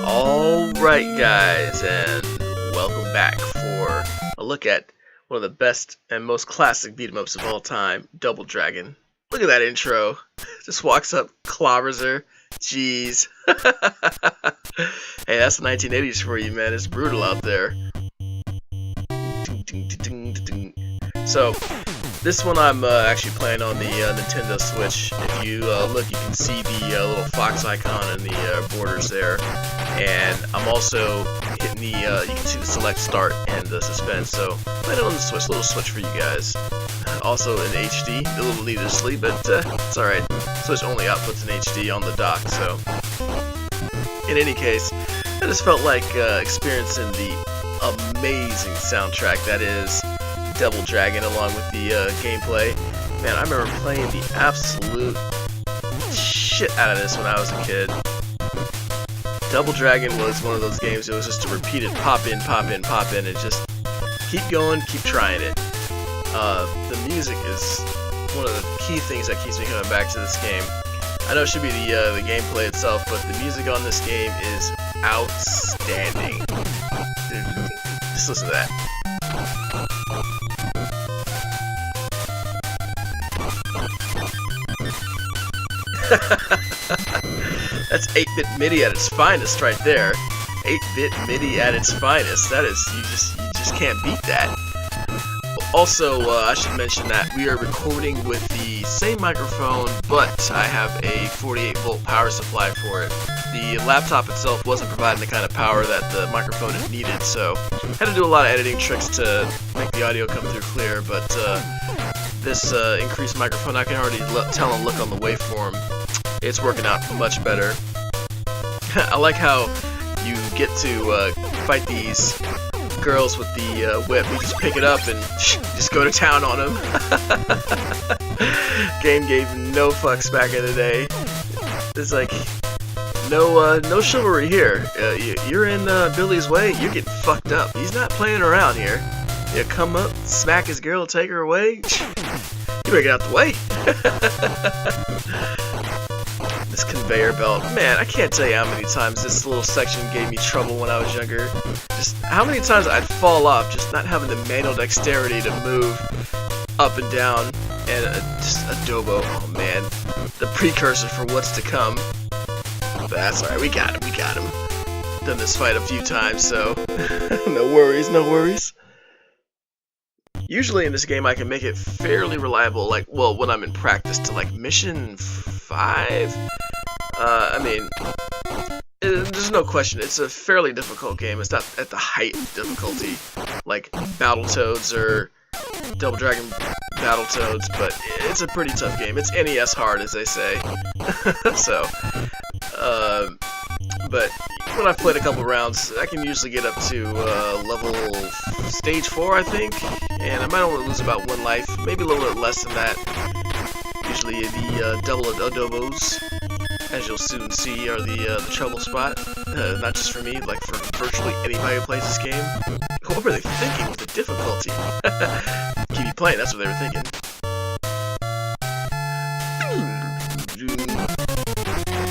Alright guys, and welcome back for a look at one of the best and most classic beat-em-ups of all time, Double Dragon. Look at that intro. Just walks up, clobbers her. Jeez. Hey, that's the 1980s for you, man. It's brutal out there. So, this one I'm actually playing on the Nintendo Switch. If you look, you can see the little fox icon in the borders there. And I'm also hitting the, you can see the select start and the suspense. So, playing it on the Switch, little switch for you guys. Also in HD, a little needlessly, but it's alright. Switch only outputs in HD on the dock, so. In any case, I just felt like experiencing the amazing soundtrack that is Double Dragon along with the gameplay. Man, I remember playing the absolute shit out of this when I was a kid. Double Dragon was one of those games, it was just a repeated pop in, pop in, pop in, and just keep going, keep trying it. The music is one of the key things that keeps me coming back to this game. I know it should be the gameplay itself, but the music on this game is outstanding. Dude, just listen to that. That's 8-bit MIDI at its finest right there. 8-bit MIDI at its finest. That is, you just can't beat that. Also, I should mention that we are recording with the same microphone, but I have a 48-volt power supply for it. The laptop itself wasn't providing the kind of power that the microphone needed, so I had to do a lot of editing tricks to make the audio come through clear, but this increased microphone, I can already tell and look on the waveform. It's working out much better. I like how you get to fight these girls with the whip. You just pick it up and just go to town on them. Game gave no fucks back in the day. It's like no chivalry here. You're in Billy's way, you're getting fucked up. He's not playing around here. You come up, smack his girl, take her away. You better get out the way. This conveyor belt, man, I can't tell you how many times this little section gave me trouble when I was younger. Just how many times I'd fall off just not having the manual dexterity to move up and down, and just Adobo, oh man, the precursor for what's to come. But that's alright, we got him. Done this fight a few times, so no worries, no worries. Usually in this game I can make it fairly reliable, like, well, when I'm in practice to like mission 5. I mean, there's no question, it's a fairly difficult game. It's not at the height of difficulty, like Battletoads or Double Dragon Battletoads, but it's a pretty tough game. It's NES hard, as they say. So, but when I've played a couple rounds, I can usually get up to level stage 4, I think, and I might only lose about 1 life, maybe a little bit less than that. Usually the double adobos, as you'll soon see, are the trouble spot. Not just for me, like for virtually anybody who plays this game. What were they thinking with the difficulty? Keep you playing, that's what they were thinking.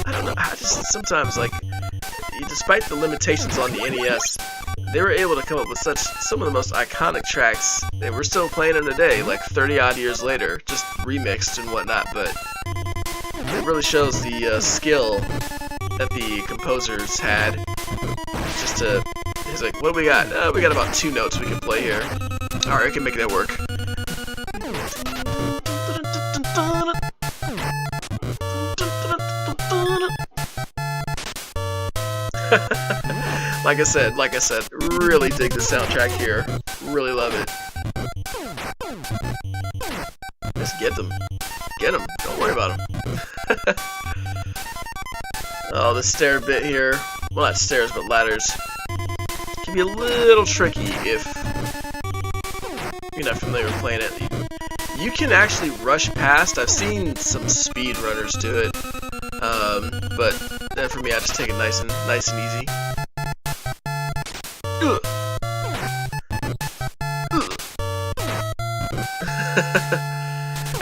I don't know, I just sometimes, like, despite the limitations on the NES, they were able to come up with some of the most iconic tracks, and we're still playing them today, like 30-odd years later, just remixed and whatnot, but it really shows the skill that the composers had. Just to, he's like, what do we got? We got about 2 notes we can play here. Alright, I can make that work. Like I said, really dig the soundtrack here. Really love it. Just get them. Get them. Don't worry about them. Oh, the stair bit here. Well, not stairs, but ladders. Can be a little tricky if you're not familiar with playing it. You can actually rush past. I've seen some speedrunners do it. But for me, I just take it nice and easy.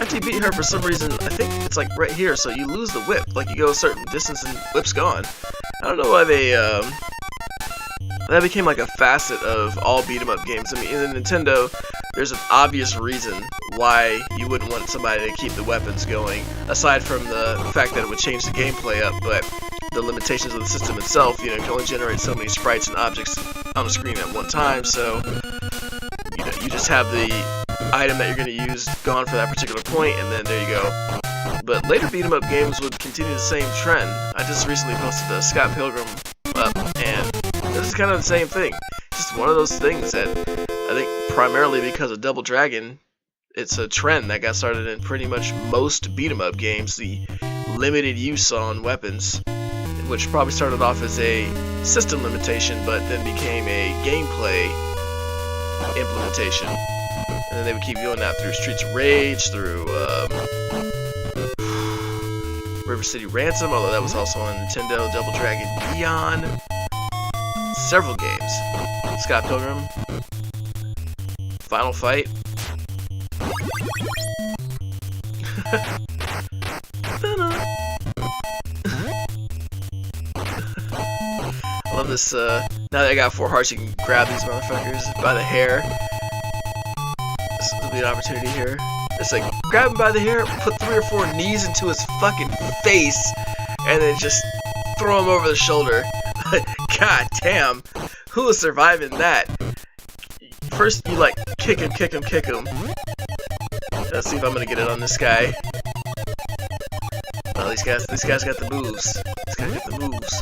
After you beat her, for some reason, I think it's like right here, so you lose the whip. Like you go a certain distance and whip's gone. I don't know why they that became like a facet of all beat 'em up games. I mean, in the Nintendo, there's an obvious reason why you wouldn't want somebody to keep the weapons going, aside from the fact that it would change the gameplay up, but the limitations of the system itself, you know, you can only generate so many sprites and objects on the screen at one time, so, you know, you just have the item that you're going to use gone for that particular point, and then there you go. But later beat 'em up games would continue the same trend. I just recently posted the Scott Pilgrim up, and this is kind of the same thing. Just one of those things that I think primarily because of Double Dragon, it's a trend that got started in pretty much most beat 'em up games, the limited use on weapons, which probably started off as a system limitation, but then became a gameplay implementation. And then they would keep doing that through Streets of Rage, through River City Ransom, although that was also on Nintendo, Double Dragon Neon, several games. Scott Pilgrim, Final Fight. I love this, now that I got 4 hearts, you can grab these motherfuckers by the hair. This will be an opportunity here. It's like, grab him by the hair, put 3 or 4 knees into his fucking face, and then just throw him over the shoulder. God damn, who is surviving that? First, you like, kick him. Let's see if I'm gonna get it on this guy. Oh, these guys got the moves. This guy got the moves.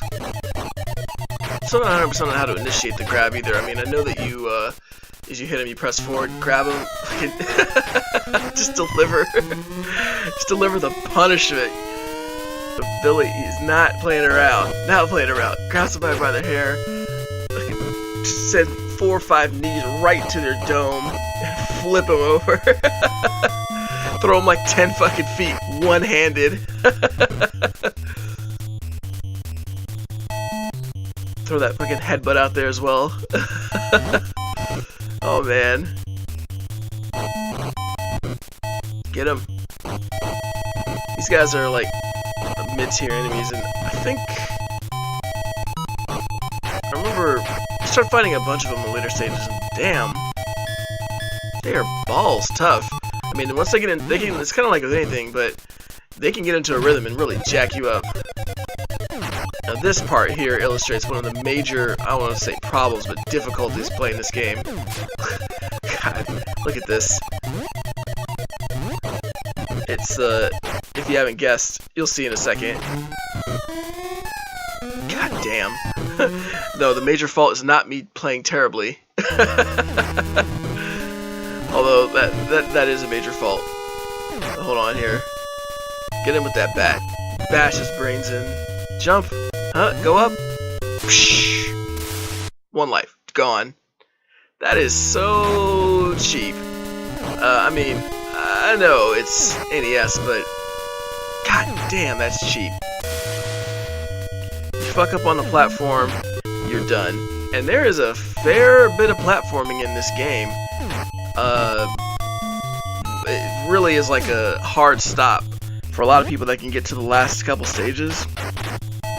So I'm not 100% on how to initiate the grab either. I mean, I know that you, as you hit him, you press forward, grab him, just deliver the punishment. Billy, he's not playing around. Grab somebody by the hair, send 4 or 5 knees right to their dome, and flip him over. Throw him like 10 fucking feet, one-handed. Throw that fucking headbutt out there as well. Oh man. Get him. These guys are like mid-tier enemies, and I think I remember I started fighting a bunch of them in later stages, and damn, they are balls tough. I mean, once they get in, it's kind of like with anything, but they can get into a rhythm and really jack you up. Now this part here illustrates one of the major, I don't want to say problems, but difficulties playing this game. God, look at this. It's, if you haven't guessed, you'll see in a second. God damn. No, the major fault is not me playing terribly. Although, that is a major fault. Hold on here. Get him with that bat. Bash his brains in. Jump. Huh? Go up. Psh. 1 life. Gone. That is so cheap. I mean, I know it's NES, but god damn, that's cheap. You fuck up on the platform, you're done. And there is a fair bit of platforming in this game. It really is like a hard stop for a lot of people that can get to the last couple stages.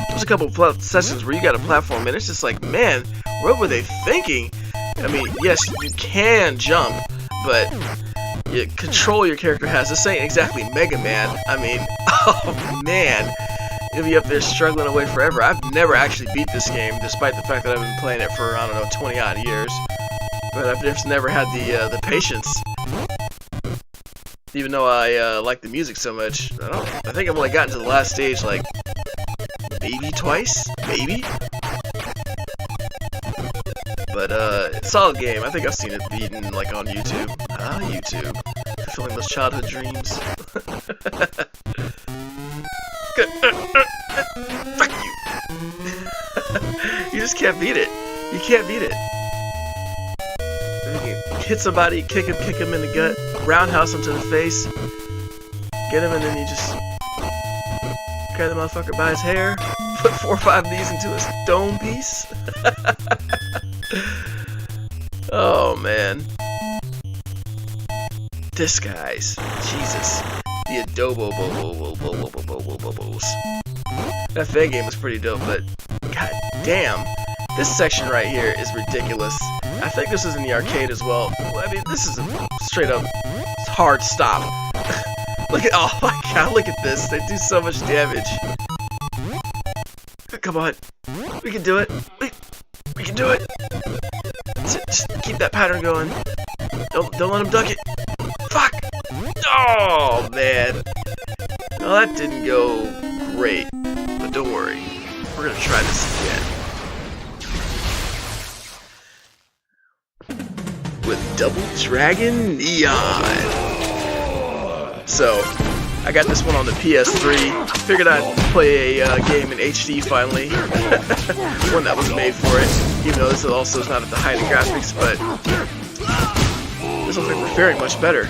There's a couple of sessions where you got a platform and it's just like, man, what were they thinking? I mean, yes, you can jump, but you control your character has. This ain't exactly Mega Man. I mean, oh man, you'll be up there struggling away forever. I've never actually beat this game, despite the fact that I've been playing it for, I don't know, 20 odd years. But I've just never had the patience. Even though I like the music so much, I think I've only gotten to the last stage like maybe twice, maybe. But solid game. I think I've seen it beaten like on YouTube. YouTube, fulfilling those childhood dreams. Fuck you. You just can't beat it. You can't beat it. Hit somebody, kick him in the gut, roundhouse him to the face, get him, and then you just grab the motherfucker by his hair, put 4 or 5 knees into his dome piece. Oh man. This guy's Jesus. The Adobobobobobobobobobos. That fan game was pretty dope, but damn, this section right here is ridiculous. I think this is in the arcade as well. I mean, this is a straight up hard stop. Look at, oh my god, look at this. They do so much damage. Come on. We can do it. We can do it. Just keep that pattern going. Don't let him duck it. Fuck! Oh, man. Well, that didn't go great. But don't worry. We're gonna try this again. With Double Dragon Neon. So, I got this one on the PS3. Figured I'd play a game in HD finally. One that was made for it. Even though this also is not at the height of graphics, but this looks like we're faring much better.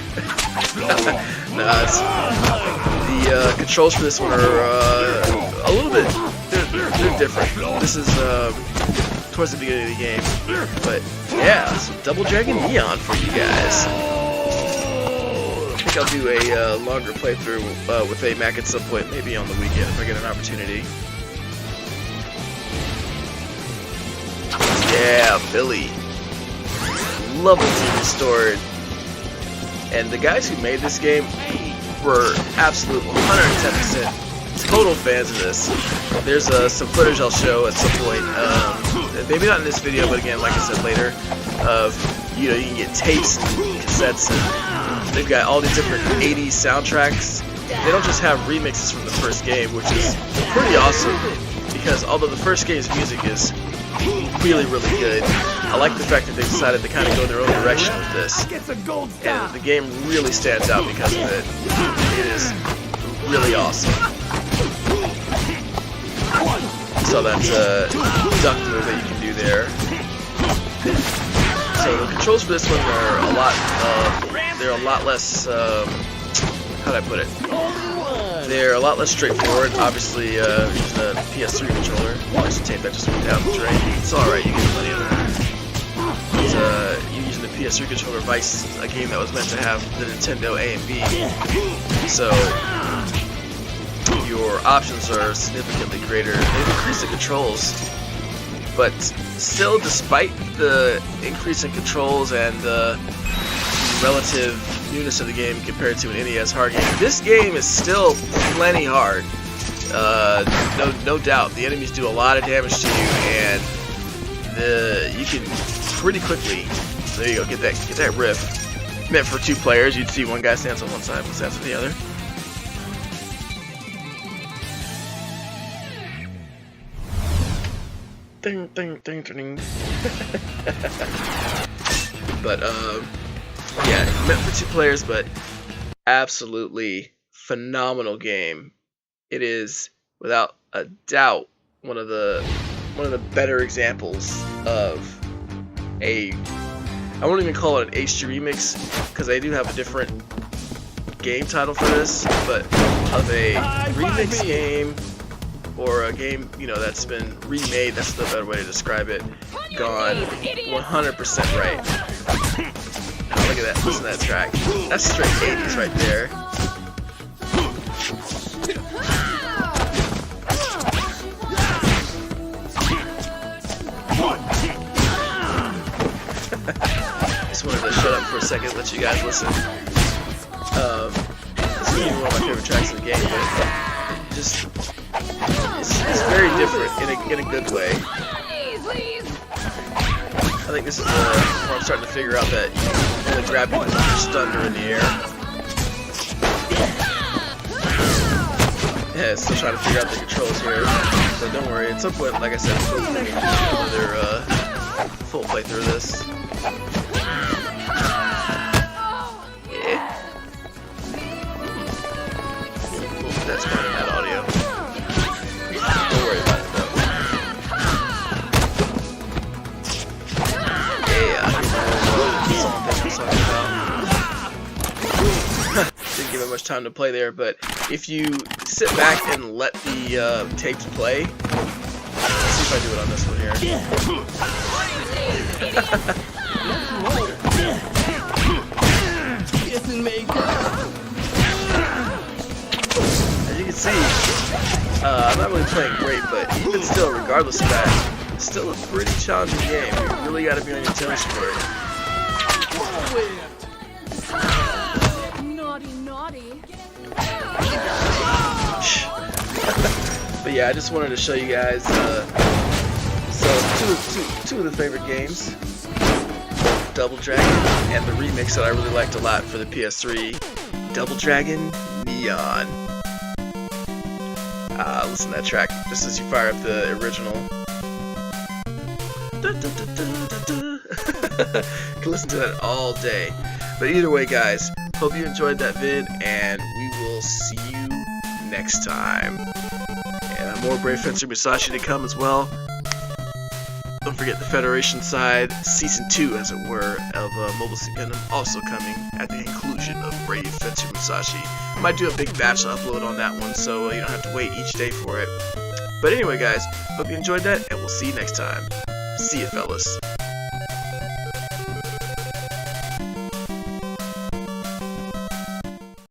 The controls for this one are a little bit, they're different. This is towards the beginning of the game. But yeah, so Double Dragon Neon for you guys. I think I'll do a longer playthrough with AMAC at some point, maybe on the weekend if I get an opportunity. Yeah, Billy. Level 2 restored. And the guys who made this game were absolute 110% total fans of this. There's some footage I'll show at some point. Maybe not in this video, but again, like I said later, of you can get tapes and cassettes, and they've got all these different 80s soundtracks. They don't just have remixes from the first game, which is pretty awesome, because although the first game's music is really, really good, I like the fact that they decided to kind of go their own direction with this. And the game really stands out because of it. It is really awesome. So that's a duck move that you can do there. So the controls for this one are they're a lot less, how'd I put it? They're a lot less straightforward. Obviously, using a PS3 controller. There's a tape that just went down the drain. It's alright, you get plenty of that. You're using the PS3 controller, Vice, a game that was meant to have the Nintendo A and B. So, your options are significantly greater. They've increased the controls. But still, despite the increase in controls and the relative newness of the game compared to an NES hard game, this game is still plenty hard. No doubt. The enemies do a lot of damage to you, and you can pretty quickly. So there you go. Get that riff. Meant for 2 players. You'd see one guy stands on one side, one stands on the other. Ding, ding, ding, ding. But yeah, meant for 2 players, but absolutely phenomenal game. It is without a doubt one of the better examples of I won't even call it an HD remix, because they do have a different game title for this, but of a remix game, or a game, that's been remade. That's the better way to describe it. Gone 100% right. Oh, look at that. Listen to that track. That's straight 80s right there. Just wanted to shut up for a second and let you guys listen. This is one of my favorite tracks in the game, but just it's very different in a good way. I think this is where I'm starting to figure out that you only grab people when you're stunned or in the air. Yeah, still trying to figure out the controls here, but don't worry. At some point, like I said, we'll do another full playthrough of this. Yeah. Ooh, that's running that audio. Don't worry about it though. Yeah, something I'm talking about. Didn't give it much time to play there, but if you sit back and let the tapes play, let's see if I do it on this one here. As you can see, I'm not really playing great, but even still, regardless of that, Still a pretty challenging game. You really got to be on your toes for it. Naughty, naughty. But yeah, I just wanted to show you guys two of the favorite games, Double Dragon and the remix that I really liked a lot for the PS3, Double Dragon Neon. Listen to that track just as you fire up the original. You can listen to that all day. But either way, guys, hope you enjoyed that vid, and we will see you next time. And more Brave Fencer Musashi to come as well. Don't forget the Federation side, Season 2 as it were, of Mobile Suit Gundam also coming at the conclusion of Brave Fencer Musashi. I might do a big batch upload on that one, so you don't have to wait each day for it. But anyway, guys, hope you enjoyed that, and we'll see you next time. See ya, fellas.